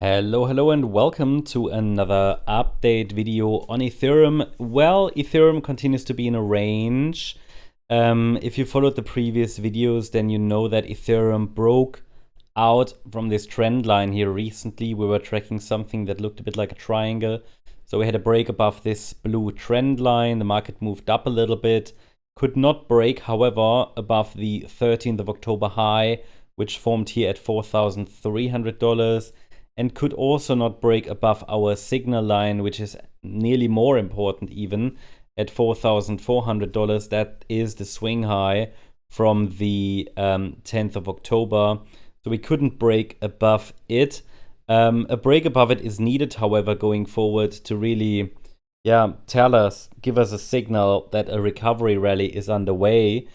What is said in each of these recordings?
Hello and welcome to another update video on Ethereum. Well, Ethereum continues to be in a range. If you followed the previous videos, then you know that Ethereum broke out from this trend line here recently. We were tracking something that looked a bit like a triangle. So we had a break above this blue trend line. The market moved up a little bit. Could not break, however, above the 13th of October high, which formed here at $4,300. And could also not break above our signal line, which is nearly more important even, at $4,400. That is the swing high from the 10th of October. So we couldn't break above it. A break above it is needed, however, going forward to really give us a signal that a recovery rally is underway.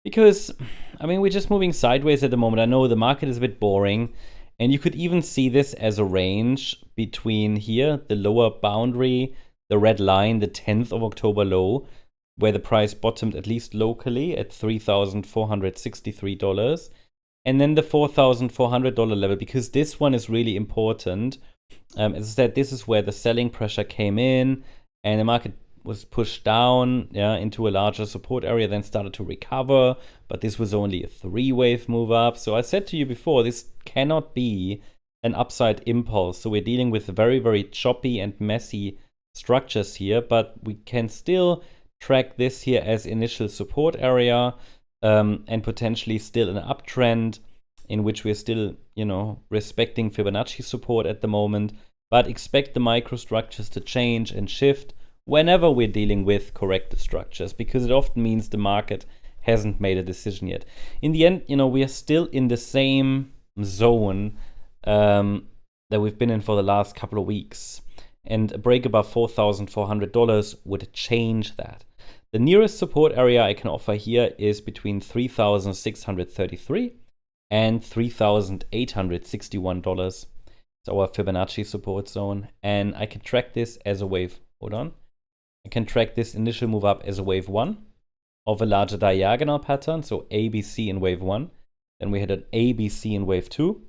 Because, I mean, we're just moving sideways at the moment. I know the market is a bit boring. And you could even see this as a range between here, the lower boundary, the red line, the 10th of October low, where the price bottomed at least locally at $3,463. And then the $4,400 level, because this one is really important. As I said, this is where the selling pressure came in and the market was pushed down into a larger support area, then started to recover. But this was only a 3-wave move up. So I said to you before, this cannot be an upside impulse. So we're dealing with very, very choppy and messy structures here, but we can still track this here as initial support area and potentially still an uptrend in which we're still, respecting Fibonacci support at the moment, but expect the microstructures to change and shift whenever we're dealing with corrective structures, because it often means the market hasn't made a decision yet. In the end, we are still in the same zone that we've been in for the last couple of weeks. And a break above $4,400 would change that. The nearest support area I can offer here is between $3,633 and $3,861. It's our Fibonacci support zone. And I can track this as a wave. Hold on. I can track this initial move up as a wave 1 of a larger diagonal pattern, so ABC in wave 1. Then we had an ABC in wave 2.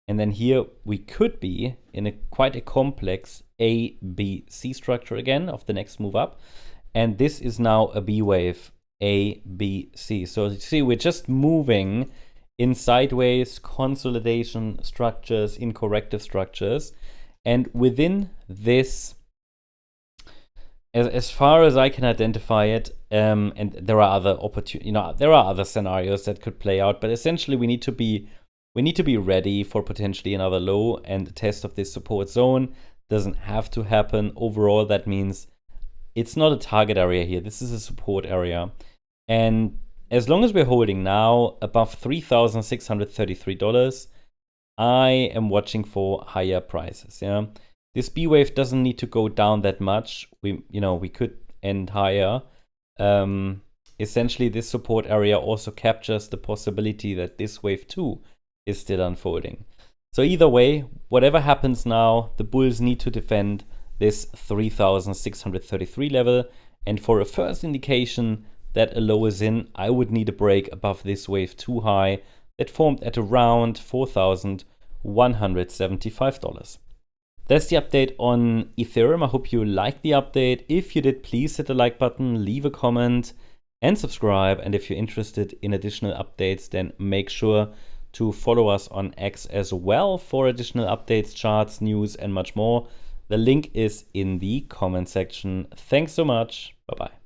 And then here we could be in quite a complex ABC structure again of the next move up. And this is now a B wave, ABC. So you see, we're just moving in sideways consolidation structures, in corrective structures. And within this, as far as I can identify it, and there are other there are other scenarios that could play out, but essentially we need to be ready for potentially another low, and the test of this support zone doesn't have to happen. Overall, that means it's not a target area here. This is a support area, and as long as we're holding now above $3,633, I am watching for higher prices. This B wave doesn't need to go down that much. We could end higher. Essentially, this support area also captures the possibility that this wave 2 is still unfolding. So either way, whatever happens now, the bulls need to defend this 3,633 level. And for a first indication that a low is in, I would need a break above this wave 2 high that formed at around $4,175. That's the update on Ethereum. I hope you liked the update. If you did, please hit the like button, leave a comment, and subscribe. And if you're interested in additional updates, then make sure to follow us on X as well for additional updates, charts, news, and much more. The link is in the comment section. Thanks so much. Bye-bye.